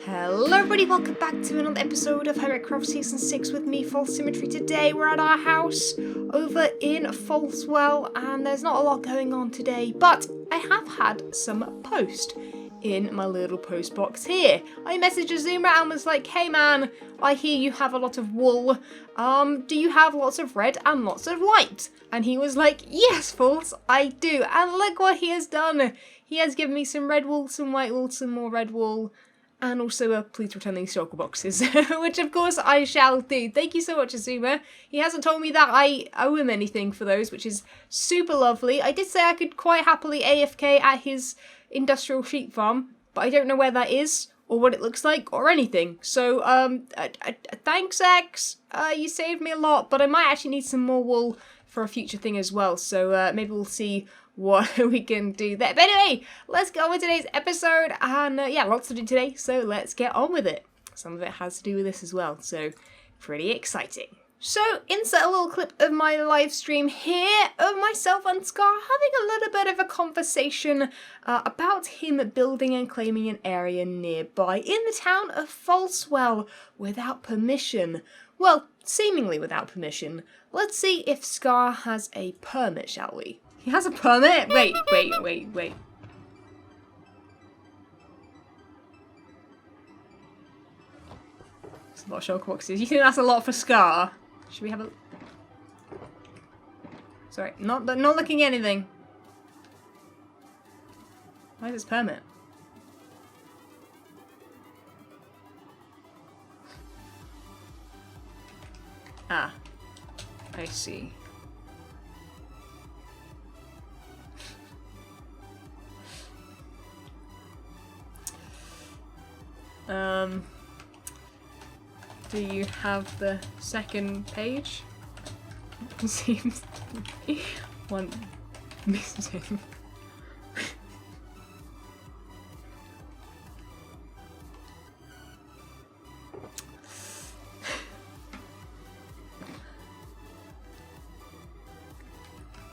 Hello everybody, welcome back to another episode of Hermitcraft Season 6 with me, FalseSymmetry. Today we're at our house over in Falsewell and there's not a lot going on today, but I have had some post in my little post box here. I messaged Azuma and was like, hey man, I hear you have a lot of wool. Do you have lots of red and lots of white? And he was like, yes, False, I do. And look what he has done. He has given me some red wool, some white wool, some more red wool. And also a please return these shulker boxes, which of course I shall do. Thank you so much, Azuma. He hasn't told me that I owe him anything for those, which is super lovely. I did say I could quite happily AFK at his industrial sheep farm, but I don't know where that is, or what it looks like, or anything. So, thanks, X. You saved me a lot, but I might actually need some more wool for a future thing as well. So, maybe we'll see what we can do there. But anyway, let's get on with today's episode. And yeah, lots to do today, so let's get on with it. Some of it has to do with this as well, so pretty exciting. So, insert a little clip of my live stream here of myself and Scar having a little bit of a conversation about him building and claiming an area nearby in the town of Falsewell without permission. Well, seemingly without permission. Let's see if Scar has a permit, shall we? He has a permit? Wait. That's a lot of shulker boxes. You think that's a lot for Scar? Should we have a... Sorry, not looking at anything. Why is this permit? Ah, I see. Do you have the second page? Seems to be one missing.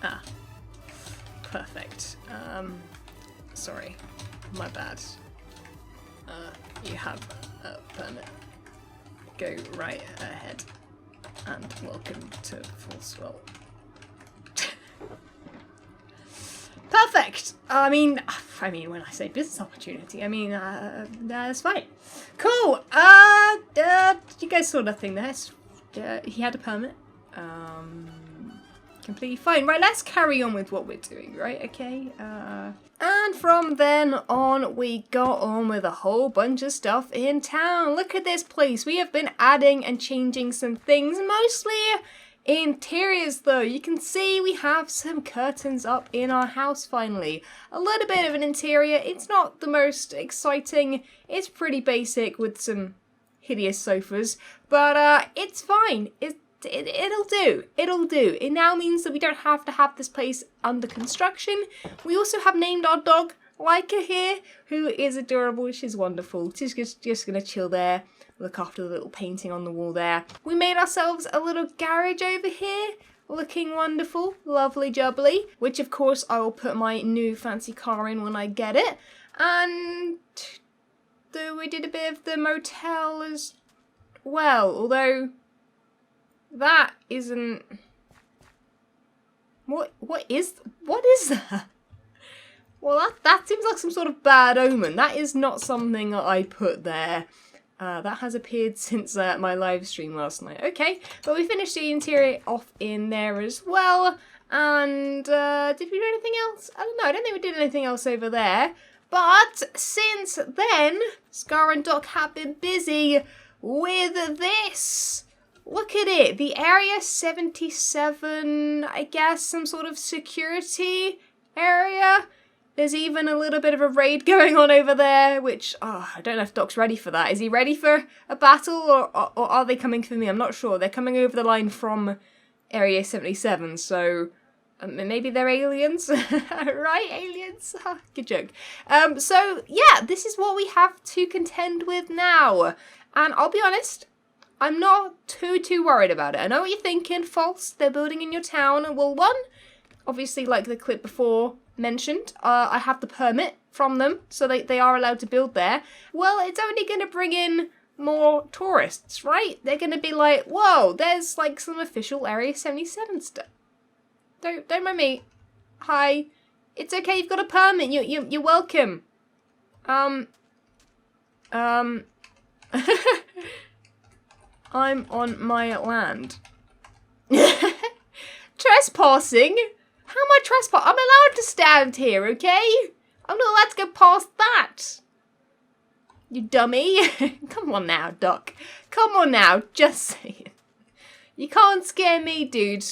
Ah, perfect. Sorry, my bad. You have a permit. Go right ahead. And welcome to Falsewell. Perfect! I mean, when I say business opportunity, I mean, that's fine. Cool! You guys saw nothing there. He had a permit. Completely fine. Right, let's carry on with what we're doing, right? Okay. And from then on, we got on with a whole bunch of stuff in town. Look at this place. We have been adding and changing some things, mostly interiors though. You can see we have some curtains up in our house finally. A little bit of an interior. It's not the most exciting. It's pretty basic with some hideous sofas, but it's fine. It'll do. It'll do. It now means that we don't have to have this place under construction. We also have named our dog Leica here, who is adorable. She's wonderful. She's just gonna chill there, look after the little painting on the wall there. We made ourselves a little garage over here, looking wonderful, lovely jubbly, which of course I will put my new fancy car in when I get it. And we did a bit of the motel as well, although that isn't... What is that? Well, that seems like some sort of bad omen. That is not something that I put there. That has appeared since my live stream last night. Okay, but we finished the interior off in there as well. And did we do anything else? I don't know. I don't think we did anything else over there. But since then, Scar and Doc have been busy with this. Look at it, the Area 77, I guess, some sort of security area. There's even a little bit of a raid going on over there, which, I don't know if Doc's ready for that. Is he ready for a battle, or are they coming for me? I'm not sure. They're coming over the line from Area 77, so maybe they're aliens, right? Aliens? Good joke. So, yeah, this is what we have to contend with now. And I'll be honest, I'm not too worried about it. I know what you're thinking, False, they're building in your town. Well, one, obviously, like the clip before mentioned, I have the permit from them, so they are allowed to build there, well, it's only going to bring in more tourists, right? They're going to be like, whoa, there's like some official Area 77 stuff. Don't mind me. Hi. It's okay, you've got a permit. You're welcome. I'm on my land. Trespassing? How am I trespassing? I'm allowed to stand here, okay? I'm not allowed to go past that. You dummy. Come on now, Doc. Come on now, just saying. You can't scare me, dude.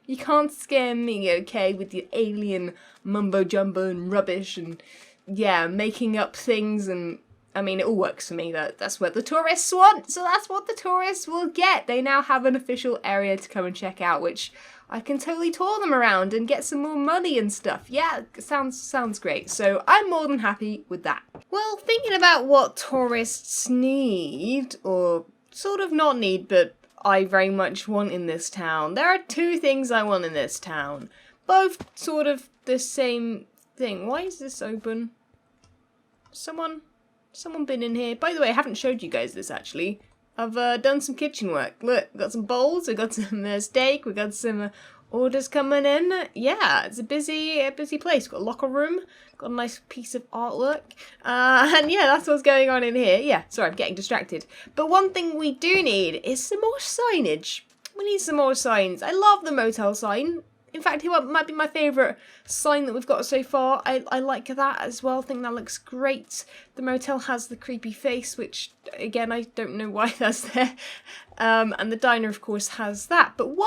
You can't scare me, okay, with your alien mumbo-jumbo and rubbish and, yeah, making up things and, I mean, it all works for me. That's what the tourists want, so that's what the tourists will get. They now have an official area to come and check out, which I can totally tour them around and get some more money and stuff. Yeah, sounds great. So I'm more than happy with that. Well, thinking about what tourists need, or sort of not need, but I very much want in this town. There are two things I want in this town. Both sort of the same thing. Why is this open? Someone been in here. By the way, I haven't showed you guys this actually. I've done some kitchen work. Look, we've got some bowls, we've got some steak, we've got some orders coming in. Yeah, it's a busy place. We've got a locker room, got a nice piece of artwork. And yeah, that's what's going on in here. Yeah, sorry, I'm getting distracted. But one thing we do need is some more signage. We need some more signs. I love the motel sign. In fact, it might be my favourite sign that we've got so far. I like that as well. I think that looks great. The motel has the creepy face, which, again, I don't know why that's there. And the diner, of course, has that. But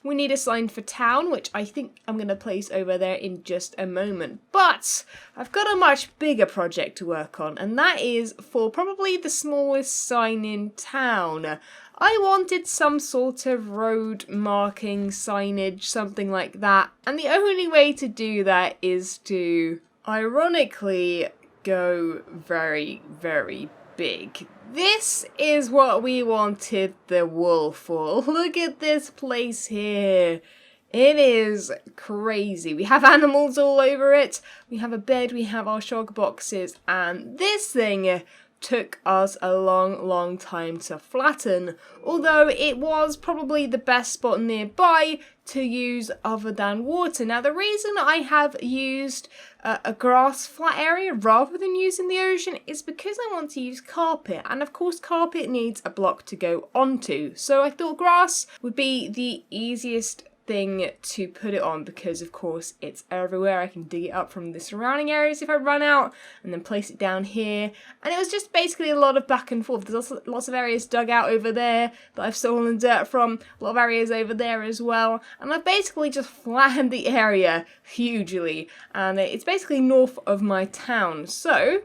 we need a sign for town, which I think I'm going to place over there in just a moment. But I've got a much bigger project to work on, and that is for probably the smallest sign in town. I wanted some sort of road marking signage, something like that. And the only way to do that is to, ironically, go very, very big. This is what we wanted the wall for. Look at this place here. It is crazy. We have animals all over it. We have a bed, we have our shog boxes, and this thing took us a long time to flatten, although it was probably the best spot nearby to use other than water. Now, the reason I have used a grass flat area rather than using the ocean is because I want to use carpet, and of course carpet needs a block to go onto, so I thought grass would be the easiest thing to put it on because of course it's everywhere. I can dig it up from the surrounding areas if I run out and then place it down here, and it was just basically a lot of back and forth. There's also lots of areas dug out over there that I've stolen dirt from, a lot of areas over there as well, and I've basically just flattened the area hugely, and it's basically north of my town. So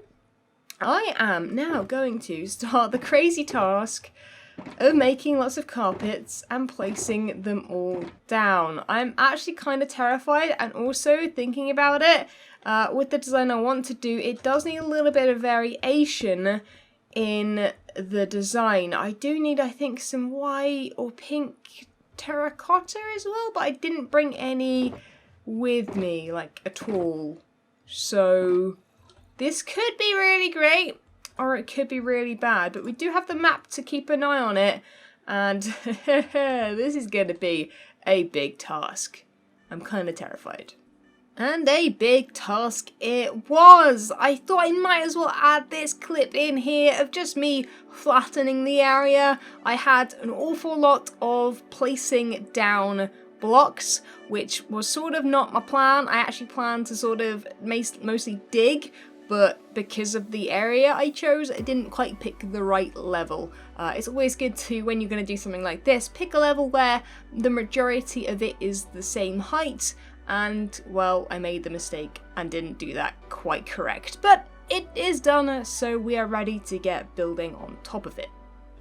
I am now going to start the crazy task of making lots of carpets and placing them all down. I'm actually kind of terrified, and also thinking about it, with the design I want to do, it does need a little bit of variation in the design. I do need, I think, some white or pink terracotta as well, but I didn't bring any with me, like, at all. So this could be really great, or it could be really bad, but we do have the map to keep an eye on it, and this is going to be a big task. I'm kind of terrified. And a big task it was! I thought I might as well add this clip in here of just me flattening the area. I had an awful lot of placing down blocks, which was sort of not my plan. I actually planned to sort of mostly dig, but because of the area I chose, I didn't quite pick the right level. It's always good to, when you're going to do something like this, pick a level where the majority of it is the same height, and, well, I made the mistake and didn't do that quite correct. But it is done, so we are ready to get building on top of it.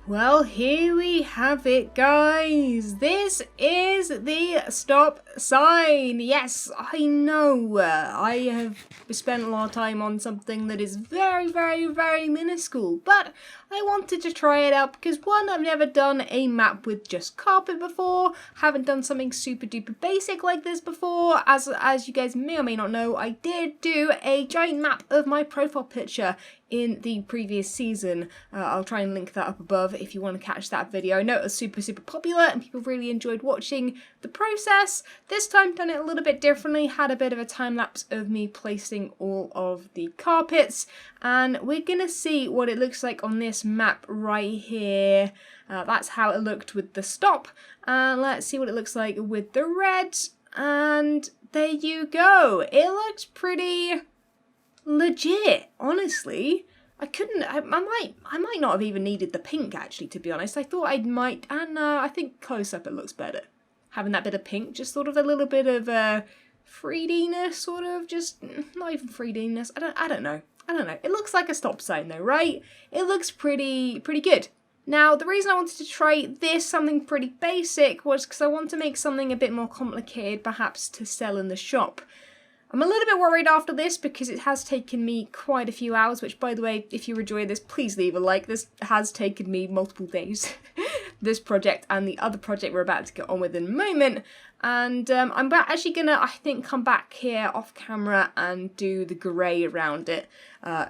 Well, here we have it, guys. This is the stop sign. Yes, I know. I have spent a lot of time on something that is very minuscule, but I wanted to try it out because one, I've never done a map with just carpet before, haven't done something super duper basic like this before. As you guys may or may not know, I did do a giant map of my profile picture in the previous season. I'll try and link that up above if you want to catch that video. I know it was super popular and people really enjoyed watching the process. This time done it a little bit differently, had a bit of a time lapse of me placing all of the carpets, and we're gonna see what it looks like on this map right here. That's how it looked with the stop, and let's see what it looks like with the red, and there you go. It looks pretty legit, honestly. I might not have even needed the pink, actually, to be honest. I thought I might, and I think close up it looks better. Having that bit of pink, just sort of a little bit of 3D-ness, sort of, just not even 3D-ness. I don't know. It looks like a stop sign though, right? It looks pretty good. Now, the reason I wanted to try this, something pretty basic, was because I want to make something a bit more complicated, perhaps to sell in the shop. I'm a little bit worried after this because it has taken me quite a few hours, which, by the way, if you enjoy this, please leave a like. This has taken me multiple days, this project and the other project we're about to get on with in a moment. And I'm actually gonna, I think, come back here off camera and do the grey around it,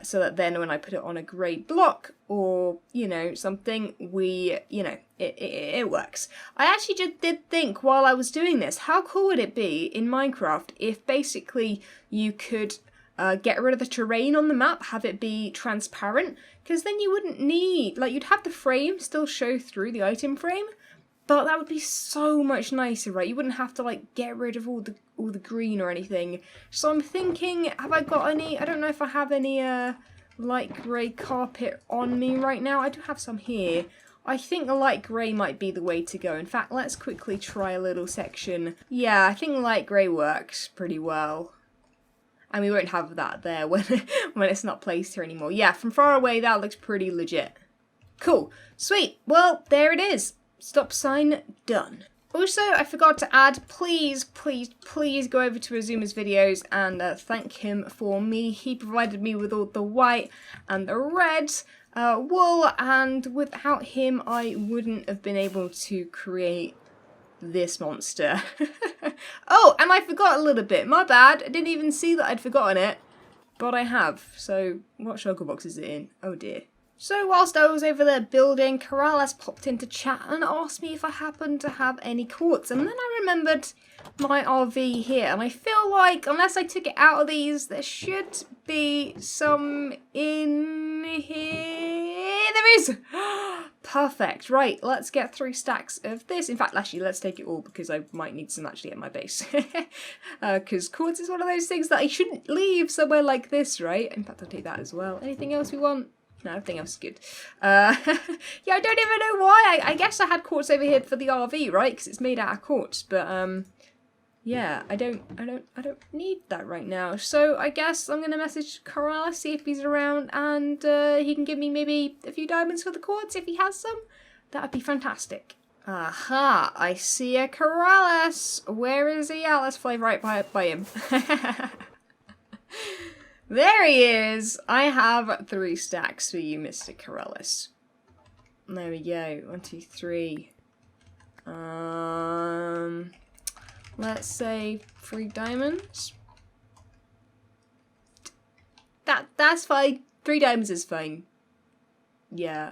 so that then when I put it on a grey block or, you know, something, it works. I actually just did think while I was doing this, how cool would it be in Minecraft if basically you could get rid of the terrain on the map, have it be transparent, because then you wouldn't need, like, you'd have the frame still show through the item frame, but that would be so much nicer, right? You wouldn't have to, like, get rid of all the green or anything. So I'm thinking, have I got any, I don't know if I have any light grey carpet on me right now. I do have some here. I think the light grey might be the way to go. In fact, let's quickly try a little section. Yeah, I think light grey works pretty well. And we won't have that there when it's not placed here anymore. Yeah, from far away, that looks pretty legit. Cool. Sweet. Well, there it is. Stop sign done. Also, I forgot to add, please go over to Azuma's videos and thank him for me. He provided me with all the white and the red wool, and without him, I wouldn't have been able to create this monster. Oh, and I forgot a little bit. My bad. I didn't even see that I'd forgotten it, but I have. So, what shulker box is it in? Oh dear. So whilst I was over there building, Keralis popped into chat and asked me if I happened to have any quartz. And then I remembered my RV here, and I feel like unless I took it out of these, there should be some in here. There is! Perfect. Right, let's get 3 stacks of this. In fact, actually, let's take it all because I might need some actually at my base. Because quartz is one of those things that I shouldn't leave somewhere like this, right? In fact, I'll take that as well. Anything else we want? No, everything else is good. Yeah, I don't even know why. I guess I had quartz over here for the RV, right? Because it's made out of quartz. But yeah, I don't need that right now. So I guess I'm gonna message Keralis, see if he's around, and he can give me maybe a few diamonds for the quartz if he has some. That would be fantastic. Aha! I see a Keralis. Where is he at? Let's fly right by him. There he is! I have 3 stacks for you, Mr. Keralis. There we go. 1, 2, 3. Let's say 3 diamonds. That's fine. 3 diamonds is fine. Yeah.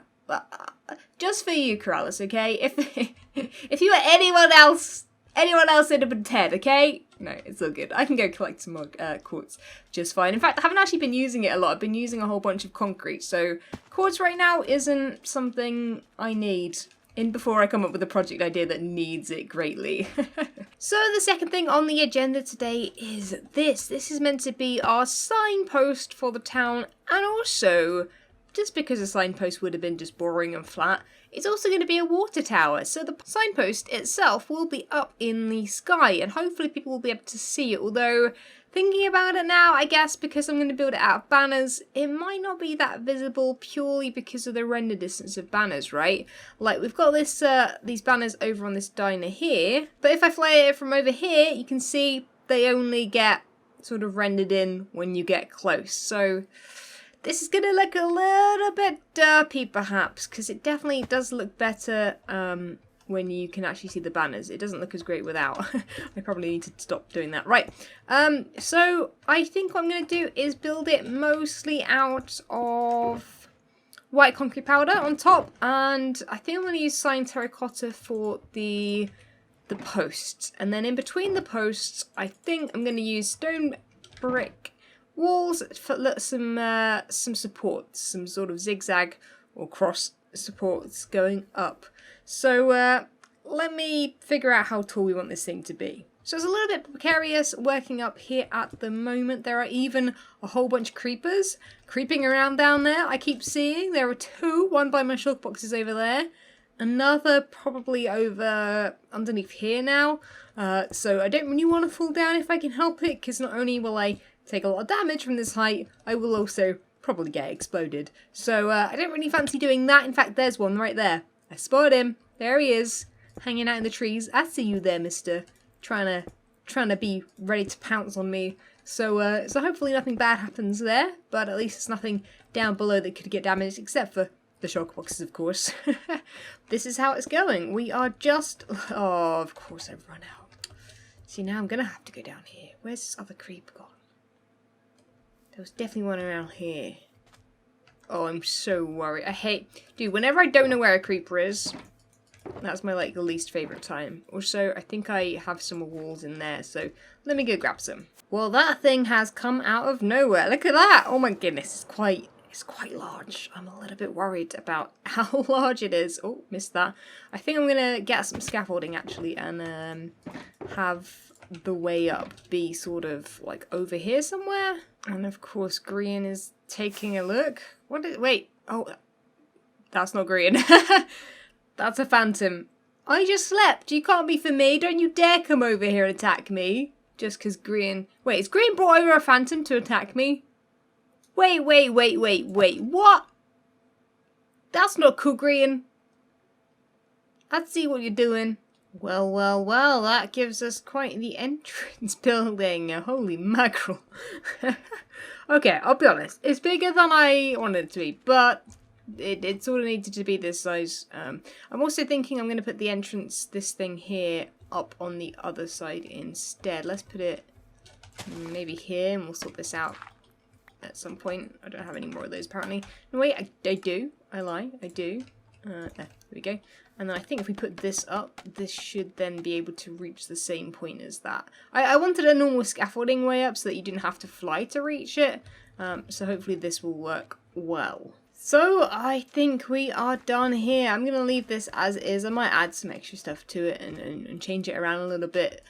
Just for you, Keralis, okay? If you were anyone else it'd have been 10, okay? No, it's all good. I can go collect some more quartz just fine. In fact, I haven't actually been using it a lot. I've been using a whole bunch of concrete, so quartz right now isn't something I need before I come up with a project idea that needs it greatly. So the second thing on the agenda today is this. This is meant to be our signpost for the town, and also, just because a signpost would have been just boring and flat, it's also going to be a water tower. So the signpost itself will be up in the sky, and hopefully people will be able to see it. Although, thinking about it now, I guess because I'm going to build it out of banners, it might not be that visible purely because of the render distance of banners, right? Like, we've got this these banners over on this diner here, but if I fly it from over here, you can see they only get sort of rendered in when you get close. So This is going to look a little bit derpy, perhaps, because it definitely does look better when you can actually see the banners. It doesn't look as great without. I probably need to stop doing that. Right, so I think what I'm going to do is build it mostly out of white concrete powder on top, and I think I'm going to use cyan terracotta for the posts, and then in between the posts I think I'm going to use stone brick walls for some supports, some sort of zigzag or cross supports going up. So let me figure out how tall we want this thing to be. So it's a little bit precarious working up here at the moment. There are even a whole bunch of creepers creeping around down there. I keep seeing there are two, one by my shulk boxes over there, another probably over underneath here now. So I don't really want to fall down if I can help it, because not only will I take a lot of damage from this height, I will also probably get exploded. So I don't really fancy doing that. In fact, there's one right there. I spotted him. There he is, hanging out in the trees. I see you there, mister. Trying to be ready to pounce on me. So so hopefully nothing bad happens there, but at least it's nothing down below that could get damaged, except for the shulk boxes, of course. This is how it's going. We are just... Oh, of course I've run out. See, now I'm going to have to go down here. Where's this other creep gone? There was definitely one around here. Oh, I'm so worried. I hate... Dude, whenever I don't know where a creeper is, that's my, like, the least favourite time. Also, I think I have some walls in there, so let me go grab some. Well, that thing has come out of nowhere. Look at that! Oh my goodness, it's quite large. I'm a little bit worried about how large it is. Oh, missed that. I think I'm gonna get some scaffolding, actually, and have the way up be sort of, like, over here somewhere. And, of course, Green is taking a look. Wait. Oh, that's not Green. That's a phantom. I just slept. You can't be for me. Don't you dare come over here and attack me. Just because Green... Wait, is Green brought over a phantom to attack me? Wait. What? That's not cool, Green. I see what you're doing. Well. That gives us quite the entrance building. Holy mackerel. Okay, I'll be honest. It's bigger than I wanted it to be, but... It sort of needed to be this size. I'm also thinking I'm going to put the entrance, this thing here, up on the other side instead. Let's put it maybe here, and we'll sort this out at some point. I don't have any more of those, apparently. No, wait, I do. I lie. I do. There we go. And then I think if we put this up, this should then be able to reach the same point as that. I wanted a normal scaffolding way up so that you didn't have to fly to reach it. So hopefully this will work well. So I think we are done here. I'm going to leave this as is. I might add some extra stuff to it and change it around a little bit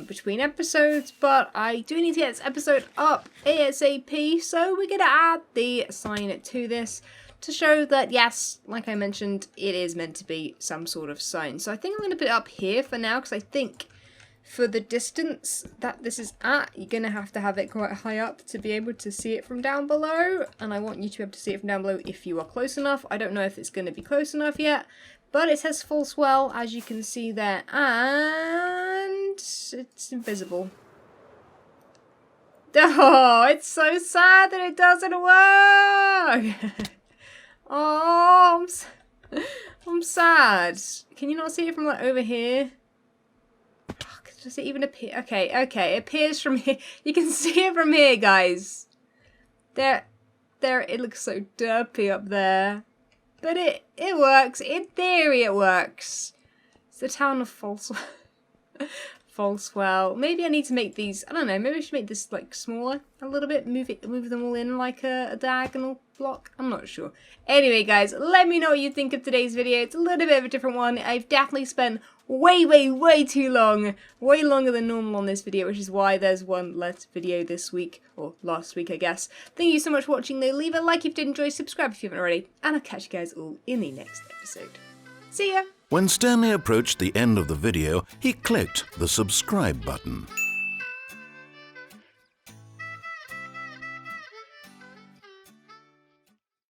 between episodes. But I do need to get this episode up ASAP. So we're going to add the sign to this to show that, yes, like I mentioned, it is meant to be some sort of sign. So I think I'm going to put it up here for now, because I think for the distance that this is at, you're going to have it quite high up to be able to see it from down below. And I want you to be able to see it from down below if you are close enough. I don't know if it's going to be close enough yet, but it says false well, as you can see there, and it's invisible. Oh, it's so sad that it doesn't work. Oh, I'm sad. Can you not see it from like over here? Does it even appear? Okay, it appears from here. You can see it from here, guys. There, it looks so derpy up there. But it works. In theory, it works. It's the town of Falsewell. Maybe I need to make these, I don't know, maybe I should make this like smaller a little bit, move them all in like a diagonal block. I'm not sure. Anyway, guys, let me know what you think of today's video. It's a little bit of a different one. I've definitely spent way too long, way longer than normal on this video, which is why there's one less video this week, or last week, I guess. Thank you so much for watching, though. Leave a like if you did enjoy, subscribe if you haven't already, and I'll catch you guys all in the next episode. See ya! When Stanley approached the end of the video, he clicked the subscribe button.